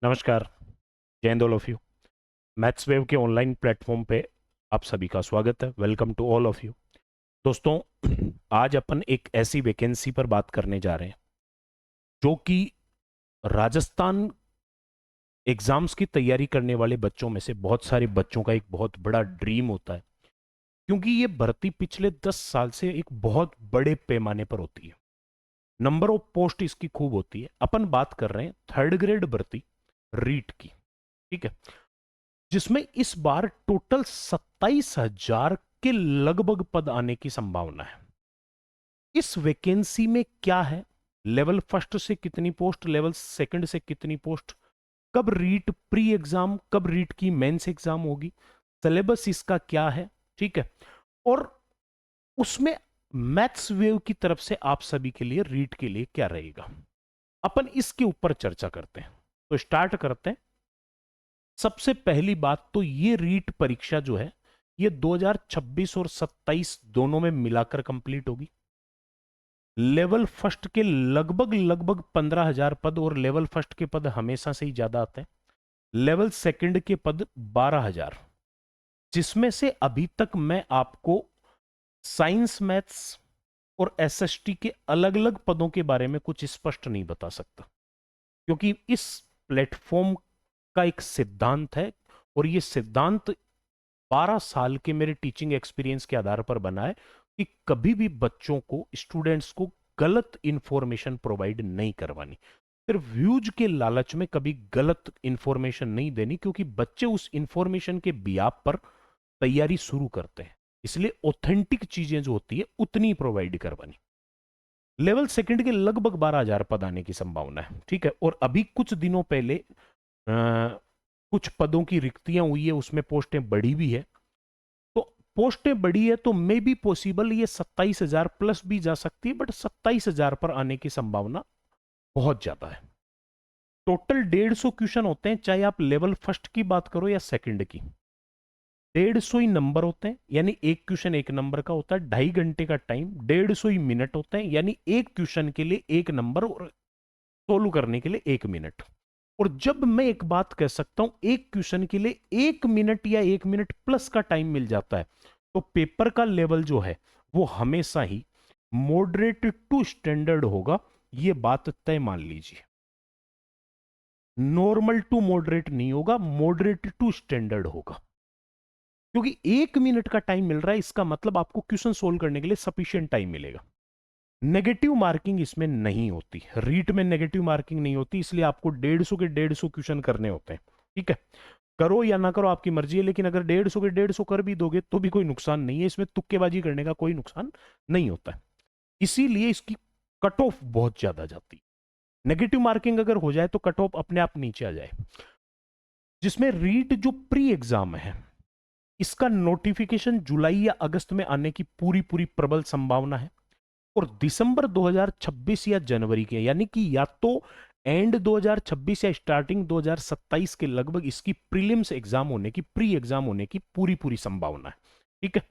नमस्कार। Jai Hind all of you. Maths wave के online platform पे आप सभी का स्वागत है। Welcome to all of you. दोस्तों, आज अपन एक ऐसी वैकेंसी पर बात करने जा रहे हैं जो कि राजस्थान एग्जाम्स की तैयारी करने वाले बच्चों में से बहुत सारे बच्चों का एक बहुत बड़ा ड्रीम होता है, क्योंकि ये भर्ती पिछले 10 साल से एक बहुत बड़े पैमाने पर होती है। नंबर ऑफ पोस्ट इसकी खूब होती है। अपन बात कर रहे हैं थर्ड ग्रेड भर्ती रीट की, ठीक है, जिसमें इस बार टोटल 27,000 के लगभग पद आने की संभावना है। इस वैकेंसी में क्या है, लेवल फर्स्ट से कितनी पोस्ट, लेवल सेकंड से कितनी पोस्ट, कब रीट प्री एग्जाम, कब रीट की मेंस एग्जाम होगी, सिलेबस इसका क्या है, ठीक है, और उसमें मैथ्स वेव की तरफ से आप सभी के लिए रीट के लिए क्या रहेगा, अपन इसके ऊपर चर्चा करते हैं। तो स्टार्ट करते हैं। सबसे पहली बात तो ये रीट परीक्षा जो है ये 2026 और 27 दोनों में मिलाकर कंप्लीट होगी। लेवल फर्स्ट के लगभग लगभग 15,000 पद, और लेवल फर्स्ट के पद हमेशा से ही ज्यादा आते हैं। लेवल सेकंड के पद 12,000, जिसमें से अभी तक मैं आपको साइंस मैथ्स और एसएसटी के अलग अलग पदों के बारे में कुछ स्पष्ट नहीं बता सकता, क्योंकि इस प्लेटफॉर्म का एक सिद्धांत है, और ये सिद्धांत 12 साल के मेरे टीचिंग एक्सपीरियंस के आधार पर बना है कि कभी भी बच्चों को, स्टूडेंट्स को गलत इंफॉर्मेशन प्रोवाइड नहीं करवानी। सिर्फ व्यूज के लालच में कभी गलत इंफॉर्मेशन नहीं देनी, क्योंकि बच्चे उस इंफॉर्मेशन के बियाप पर तैयारी शुरू करते हैं। इसलिए ऑथेंटिक चीजें जो होती है उतनी प्रोवाइड करवानी। लेवल सेकंड के लगभग 12,000 पद आने की संभावना है, ठीक है, और अभी कुछ दिनों पहले कुछ पदों की रिक्तियां हुई है, उसमें पोस्टें बढ़ी भी है। तो पोस्टें बढ़ी है तो मे बी पॉसिबल ये 27,000 प्लस भी जा सकती है, बट 27,000 पर आने की संभावना बहुत ज्यादा है। टोटल 150 क्वेश्चन होते हैं, चाहे आप लेवल फर्स्ट की बात करो या सेकंड की। 150 ही नंबर होते हैं, यानी एक क्वेश्चन एक नंबर का होता है। 2.5 घंटे का टाइम, 150 ही मिनट होते हैं, यानी एक क्वेश्चन के लिए एक नंबर और सोल्व करने के लिए 1 मिनट। और जब मैं एक बात कह सकता हूं एक क्वेश्चन के लिए 1 मिनट या 1 मिनट प्लस का टाइम मिल जाता है, तो पेपर का लेवल जो है वो हमेशा ही मॉडरेट टू स्टैंडर्ड होगा। ये बात तय मान लीजिए। नॉर्मल टू मॉडरेट नहीं होगा, मॉडरेट टू स्टैंडर्ड होगा, क्योंकि 1 मिनट का टाइम मिल रहा है, इसका मतलब आपको क्वेश्चन सोल्व करने के लिए सफिशिएंट टाइम मिलेगा। नेगेटिव मार्किंग इसमें नहीं होती, रीट में नेगेटिव मार्किंग नहीं होती, इसलिए आपको 150 के 150 क्वेश्चन करने होते हैं, ठीक है। करो या ना करो आपकी मर्जी है, लेकिन अगर 150 के 150 कर भी दोगे तो भी कोई नुकसान नहीं है, इसमें तुक्केबाजी करने का कोई नुकसान नहीं होता है। इसीलिए इसकी कट ऑफ बहुत ज्यादा जाती है। नेगेटिव मार्किंग अगर हो जाए तो कट ऑफ अपने आप नीचे आ जाए। जिसमें रीट जो प्री एग्जाम है, इसका नोटिफिकेशन जुलाई या अगस्त में आने की पूरी पूरी प्रबल संभावना है, और दिसंबर 2026 या जनवरी के, यानी कि या तो एंड 2026 या स्टार्टिंग 2027 के लगभग इसकी प्रीलिम्स एग्जाम होने की, प्री एग्जाम होने की पूरी पूरी संभावना है, ठीक है।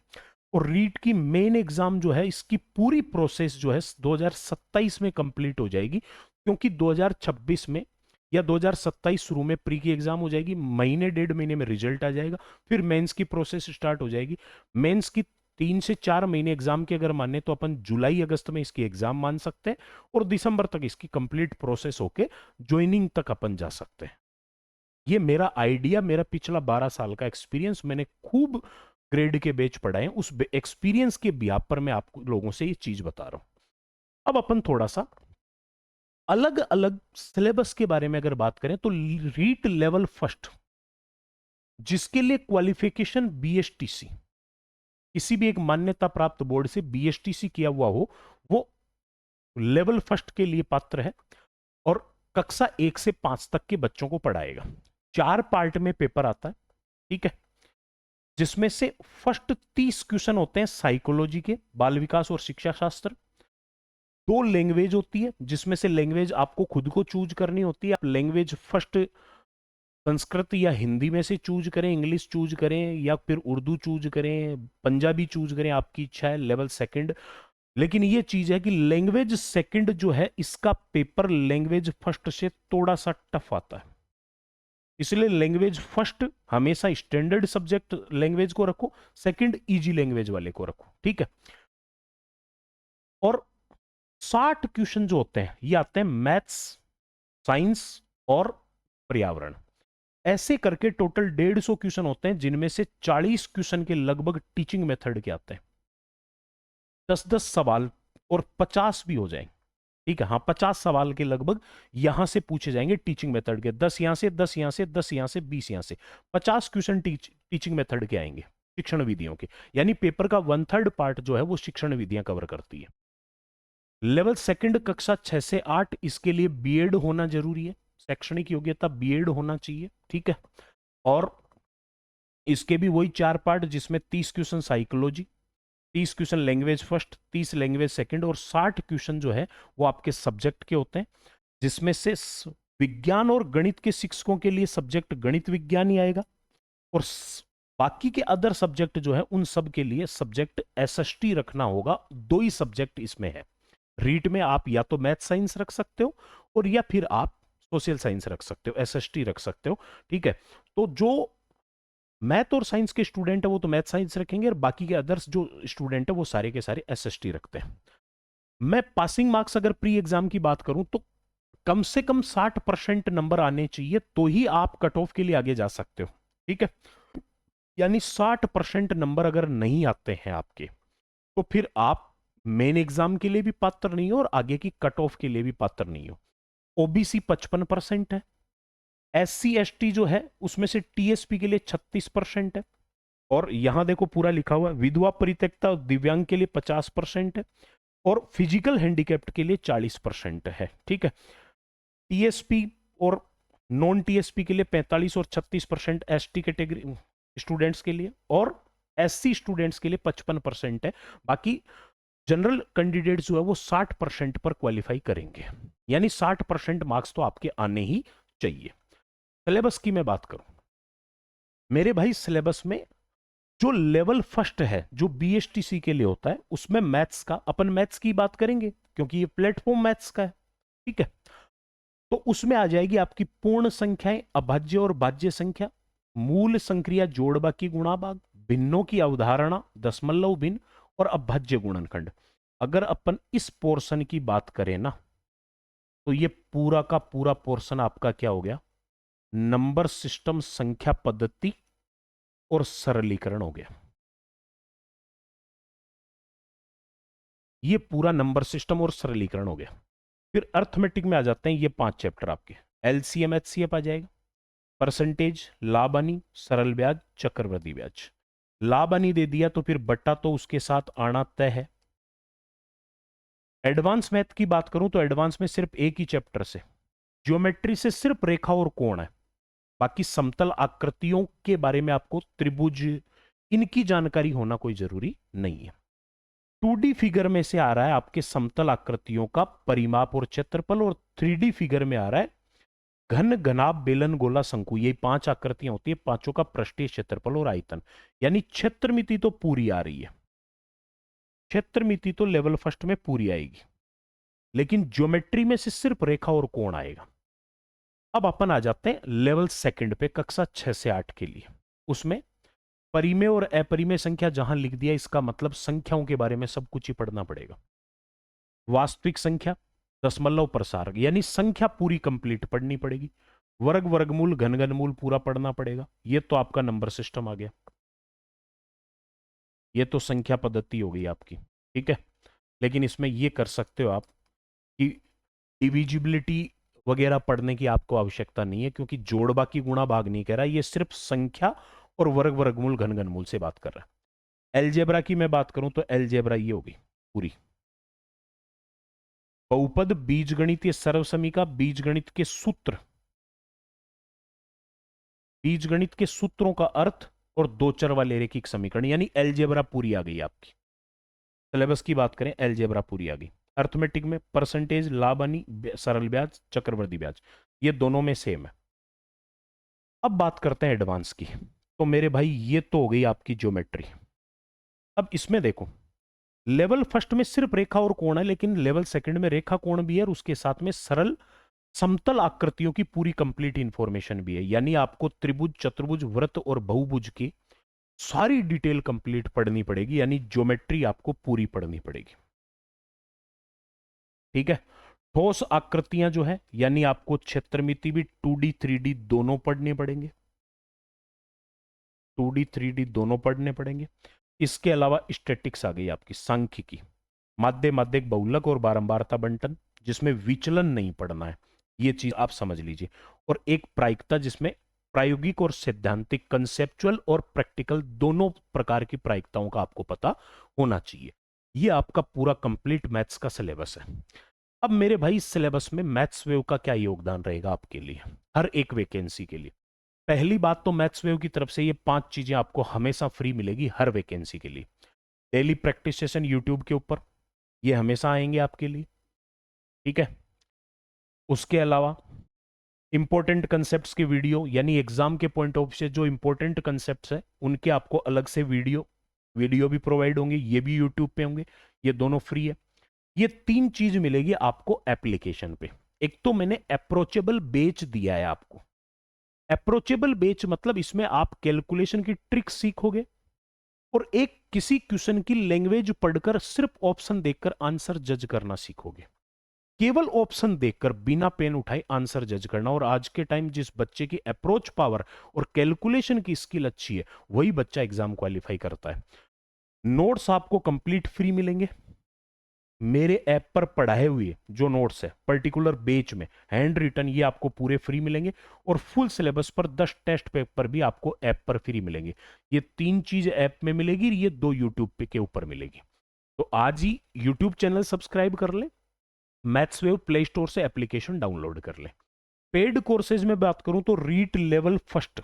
और रीट की मेन एग्जाम जो है, इसकी पूरी प्रोसेस जो है 2027 में कंप्लीट हो जाएगी, क्योंकि 2026 में या 2027 शुरू में प्री की एग्जाम हो जाएगी, महीने 1.5 महीने में रिजल्ट आ जाएगा, फिर मेंस की प्रोसेस स्टार्ट हो जाएगी। मेंस की 3 से 4 महीने एग्जाम के अगर माने तो अपन जुलाई अगस्त में इसकी एग्जाम मान सकते हैं, और दिसंबर तक इसकी कंप्लीट प्रोसेस होके ज्वाइनिंग तक अपन जा सकते हैं। ये मेरा आइडिया, मेरा पिछला 12 साल का एक्सपीरियंस, मैंने खूब ग्रेड के बैच पढ़ाए, उस एक्सपीरियंस के बिहाफ पर मैं आप लोगों से ये चीज बता रहा हूं। अब अपन थोड़ा सा अलग अलग सिलेबस के बारे में अगर बात करें तो रीट लेवल फर्स्ट, जिसके लिए क्वालिफिकेशन बीएसटीसी, किसी भी एक मान्यता प्राप्त बोर्ड से बीएसटीसी किया हुआ हो, वो लेवल फर्स्ट के लिए पात्र है, और कक्षा 1 से 5 तक के बच्चों को पढ़ाएगा। 4 पार्ट में पेपर आता है, ठीक है, जिसमें से फर्स्ट 30 क्वेश्चन होते हैं साइकोलॉजी के, बाल विकास और शिक्षा शास्त्र। 2 लैंग्वेज होती है, जिसमें से लैंग्वेज आपको खुद को चूज करनी होती है। आप लैंग्वेज फर्स्ट संस्कृत या हिंदी में से चूज करें, इंग्लिश चूज करें, या फिर उर्दू चूज करें, पंजाबी चूज करें, आपकी इच्छा है। लेवल सेकंड, लेकिन ये चीज है कि लैंग्वेज सेकंड जो है इसका पेपर लैंग्वेज फर्स्ट से थोड़ा सा टफ आता है। इसलिए लैंग्वेज फर्स्ट हमेशा स्टैंडर्ड सब्जेक्ट लैंग्वेज को रखो, सेकंड इजी लैंग्वेज वाले को रखो, ठीक है। और 60 क्वेश्चन जो होते हैं ये आते हैं मैथ्स, साइंस और पर्यावरण, ऐसे करके टोटल 150 क्वेश्चन होते हैं, जिनमें से 40 क्वेश्चन के लगभग टीचिंग मेथड के आते हैं। 10-10 सवाल और 50 भी हो जाएंगे, ठीक है। हाँ, 50 सवाल के लगभग यहां से पूछे जाएंगे टीचिंग मेथड के, 10 यहां से, 10 यहां से, 10 यहां से, 20 यहां से, 50 क्वेश्चन टीचिंग मेथड के आएंगे, शिक्षण विधियों के। यानी पेपर का 1/3 पार्ट जो है वो शिक्षण विधियां कवर करती है। लेवल सेकंड कक्षा 6 से 8, इसके लिए बीएड होना जरूरी है, शैक्षणिक योग्यता बीएड होना चाहिए, ठीक है। और इसके भी वही 4 पार्ट, जिसमें 30 question psychology, 30 question language first, 30 language second, और 60 क्वेश्चन जो है वो आपके सब्जेक्ट के होते हैं, जिसमें से विज्ञान और गणित के शिक्षकों के लिए सब्जेक्ट गणित विज्ञान ही आएगा, और बाकी के अदर सब्जेक्ट जो है उन सब के लिए सब्जेक्ट एसएसटी रखना होगा। 2 ही सब्जेक्ट इसमें है। रीट में आप या तो मैथ साइंस रख सकते हो, और या फिर आप सोशल साइंस रख सकते हो, एसएसटी रख सकते हो, ठीक है। तो जो मैथ और साइंस के स्टूडेंट है वो तो मैथ साइंस रखेंगे, और बाकी के अदर्स जो स्टूडेंट है वो सारे के सारे एसएसटी रखते हैं। मैं पासिंग मार्क्स अगर प्री एग्जाम की बात करूं तो कम से कम 60% नंबर आने चाहिए, तो ही आप कट ऑफ के लिए आगे जा सकते हो, ठीक है। यानी 60% नंबर अगर नहीं आते हैं आपके, तो फिर आप मेन एग्जाम के लिए भी पात्र नहीं हो और आगे की कट ऑफ के लिए भी पात्र नहीं हो। ओबीसी 55% है, एससी एसटी जो है उसमें से टीएसपी के लिए 36% है, और यहां देखो पूरा लिखा हुआ है, विधवा परित्यक्ता और दिव्यांग के लिए 50% है, और फिजिकल हैंडीकैप्ड के लिए 40% है, ठीक है। टीएसपी और नॉन टीएसपी के लिए 45 और 36% एसटी कैटेगरी स्टूडेंट्स के लिए, और एससी स्टूडेंट्स के लिए 55% है। बाकी जनरल कैंडिडेट जो है वो 60% पर क्वालिफाई करेंगे, यानी 60% मार्क्स तो आपके आने ही चाहिए। सिलेबस की मैं बात करूं, मेरे भाई सिलेबस में जो लेवल फर्स्ट है जो बीएसटीसी के लिए होता है, उसमें मैथ्स का, अपन मैथ्स की बात करेंगे क्योंकि ये प्लेटफॉर्म मैथ्स का है, ठीक है। तो उसमें आ जाएगी आपकी पूर्ण संख्याएं, अभाज्य और भाज्य संख्या, मूल संक्रिया, जोड़ बाकी गुणा भाग, भिन्नों की अवधारणा, दशमलव भिन्न और अभाज्य गुणनखंड। अगर अपन इस पोर्शन की बात करें ना, तो ये पूरा का पूरा पोर्शन आपका क्या हो गया, नंबर सिस्टम, संख्या पद्धति और सरलीकरण हो गया। ये पूरा नंबर सिस्टम और सरलीकरण हो गया। फिर अर्थमेटिक में आ जाते हैं ये 5 चैप्टर आपके, एलसीएम एचसीएफ आ जाएगा, परसेंटेज, लाबानी, सरल ब्याज, चक्रवृद्धि ब्याज। लाबानी दे दिया तो फिर बट्टा तो उसके साथ आना तय है। एडवांस मैथ की बात करूं तो एडवांस में सिर्फ एक ही चैप्टर से, ज्योमेट्री से सिर्फ रेखा और कोण है, बाकी समतल आकृतियों के बारे में आपको, त्रिभुज, इनकी जानकारी होना कोई जरूरी नहीं है। 2D फिगर में से आ रहा है आपके समतल आकृतियों का परिमाप और क्षेत्रफल, और 3D फिगर में आ रहा है घन, घनाभ, बेलन, गोला, शंकु। ये 5 आकृतियां होती है, पांचों का पृष्ठीय क्षेत्रफल और आयतन, यानी क्षेत्रमिति तो पूरी आ रही है, क्षेत्रमिति तो लेवल फर्स्ट में पूरी आएगी, लेकिन ज्योमेट्री में से सिर्फ रेखा और कोण आएगा। अब अपन आ जाते हैं लेवल सेकंड पे, कक्षा 6 से 8 के लिए। उसमें परिमेय और अपरिमेय संख्या जहां लिख दिया, इसका मतलब संख्याओं के बारे में सब कुछ ही पढ़ना पड़ेगा। वास्तविक संख्या, दशमलव प्रसार, यानी संख्या पूरी कंप्लीट पढ़नी पड़ेगी। वर्ग, वर्गमूल, घन, घनमूल पूरा पढ़ना पड़ेगा। ये तो आपका नंबर सिस्टम आ गया, ये तो संख्या पद्धति हो गई आपकी, ठीक है। लेकिन इसमें ये कर सकते हो आप कि डिविजिबिलिटी वगैरह पढ़ने की आपको आवश्यकता नहीं है, क्योंकि जोड़ बाकी गुणा भाग नहीं कह रहा, ये सिर्फ संख्या और वर्ग, वर्गमूल, घन, घनमूल से बात कर रहा है। एलजेब्रा की मैं बात करूं तो एलजेब्रा ये होगी पूरी, बहुपद, बीजगणितीय सर्वसमीका, बीजगणित के सूत्र, बीजगणित के सूत्रों का अर्थ, और दो चर वाले रैखिक समीकरण, यानी एलजेब्रा पूरी आ गई आपकी। सिलेबस की बात करें, एलजेब्रा पूरी आ गई। अर्थमेटिक में परसेंटेज, लाबानी, सरल ब्याज, चक्रवृद्धि ब्याज, ये दोनों में सेम है। अब बात करते हैं एडवांस की। तो मेरे भाई ये तो हो गई आपकी ज्योमेट्री। अब इसमें देखो, लेवल फर्स्ट में सिर्फ रेखा और कोण है, लेकिन लेवल सेकंड में रेखा, कोण भी है, और उसके साथ में सरल समतल आकृतियों की पूरी कंप्लीट इंफॉर्मेशन भी है, यानी आपको त्रिभुज, चतुर्भुज, वृत्त और बहुभुज की सारी डिटेल कंप्लीट पढ़नी पड़ेगी, यानी ज्योमेट्री आपको पूरी पढ़नी पड़ेगी। ठीक है। ठोस आकृतियां जो है, यानी आपको क्षेत्रमिति भी 2D 3D दोनों पढ़ने पड़ेंगे, 2D 3D दोनों पढ़ने पड़ेंगे। इसके अलावा स्टैटिक्स आ गई आपकी, सांख्यिकी, माध्य, माध्यिक, बहुलक और बारंबारता बंटन, जिसमें विचलन नहीं पढ़ना है, ये चीज आप समझ लीजिए। और एक प्रायिकता, जिसमें प्रायोगिक और सैद्धांतिक, कंसेप्चुअल और प्रैक्टिकल दोनों प्रकार की प्रायिकताओं का आपको पता होना चाहिए। ये आपका पूरा कंप्लीट मैथ्स का सिलेबस है। अब मेरे भाई, इस सिलेबस में मैथ्स वेव का क्या योगदान रहेगा आपके लिए, हर एक वैकेंसी के लिए? पहली बात तो मैथ्स वेव की तरफ से ये 5 चीजें आपको हमेशा फ्री मिलेगी हर वैकेंसी के लिए। डेली प्रैक्टिस सेशन यूट्यूब के ऊपर, ये हमेशा आएंगे आपके लिए। ठीक है। उसके अलावा इंपॉर्टेंट कंसेप्ट्स के वीडियो, यानी एग्जाम के पॉइंट ऑफ से जो इंपॉर्टेंट कंसेप्ट्स है उनके आपको अलग से वीडियो भी प्रोवाइड होंगे, ये भी यूट्यूब पे होंगे, ये दोनों फ्री है। ये 3 चीज मिलेगी आपको एप्लीकेशन पे। एक तो मैंने अप्रोचेबल बेच दिया है आपको। अप्रोचेबल बेच मतलब इसमें आप कैलकुलेशन की ट्रिक सीखोगे, और एक किसी क्वेश्चन की लैंग्वेज पढ़कर सिर्फ ऑप्शन देखकर आंसर जज करना सीखोगे। केवल ऑप्शन देखकर बिना पेन उठाए आंसर जज करना। और आज के टाइम जिस बच्चे की अप्रोच पावर और कैलकुलेशन की स्किल अच्छी है, वही बच्चा एग्जाम क्वालिफाई करता है। नोट्स आपको कंप्लीट फ्री मिलेंगे। मेरे ऐप पर पढ़ाए हुए जो नोट्स है पर्टिकुलर बेच में हैंड रिटन, ये आपको पूरे फ्री मिलेंगे। और फुल सिलेबस पर 10 टेस्ट पेपर भी आपको ऐप पर फ्री मिलेंगे। ये 3 चीज ऐप में मिलेगी, ये 2 यूट्यूब पे के ऊपर मिलेगी। तो आज ही यूट्यूब चैनल सब्सक्राइब कर ले, मैथ्सवेव प्ले स्टोर से एप्लीकेशन डाउनलोड कर ले। पेड कोर्सेज में बात करूं तो REET level first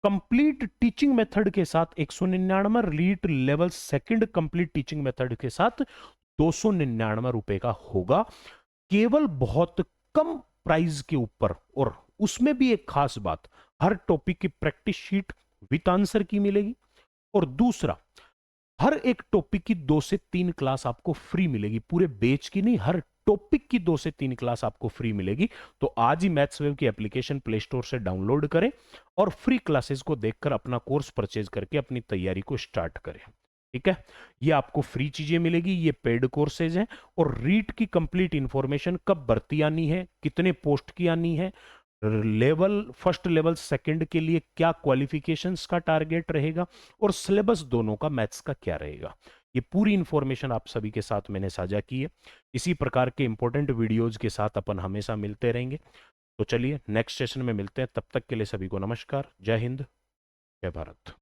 complete teaching method के साथ 199, REET level second complete teaching method के साथ 299 रुपए का होगा, केवल बहुत कम प्राइस के ऊपर। और उसमें भी एक खास बात, हर टॉपिक की प्रैक्टिस शीट विद आंसर की मिलेगी। और दूसरा, हर एक टॉपिक की 2 से 3 क्लास आपको फ्री मिलेगी, पूरे बैच की नहीं, हर टॉपिक की 2 से 3 क्लास आपको फ्री मिलेगी। तो आज ही मैथ्सवेव की एप्लीकेशन प्ले स्टोर से डाउनलोड करें और फ्री क्लासेस को देखकर अपना कोर्स परचेज करके अपनी तैयारी को स्टार्ट करें। ठीक है। ये आपको फ्री चीजें मिलेगी, ये पेड कोर्सेज हैं। और रीट की कंप्लीट इंफॉर्मेशन, कब भर्ती आनी है, कितने पोस्ट की आनी है, लेवल फर्स्ट लेवल सेकंड के लिए क्या क्वालिफिकेशंस का टारगेट रहेगा, और सिलेबस दोनों का मैथ्स का क्या रहेगा, ये पूरी इंफॉर्मेशन आप सभी के साथ मैंने साझा की है। इसी प्रकार के इंपॉर्टेंट वीडियोज के साथ अपन हमेशा मिलते रहेंगे। तो चलिए नेक्स्ट सेशन में मिलते हैं, तब तक के लिए सभी को नमस्कार, जय हिंद, जय भारत।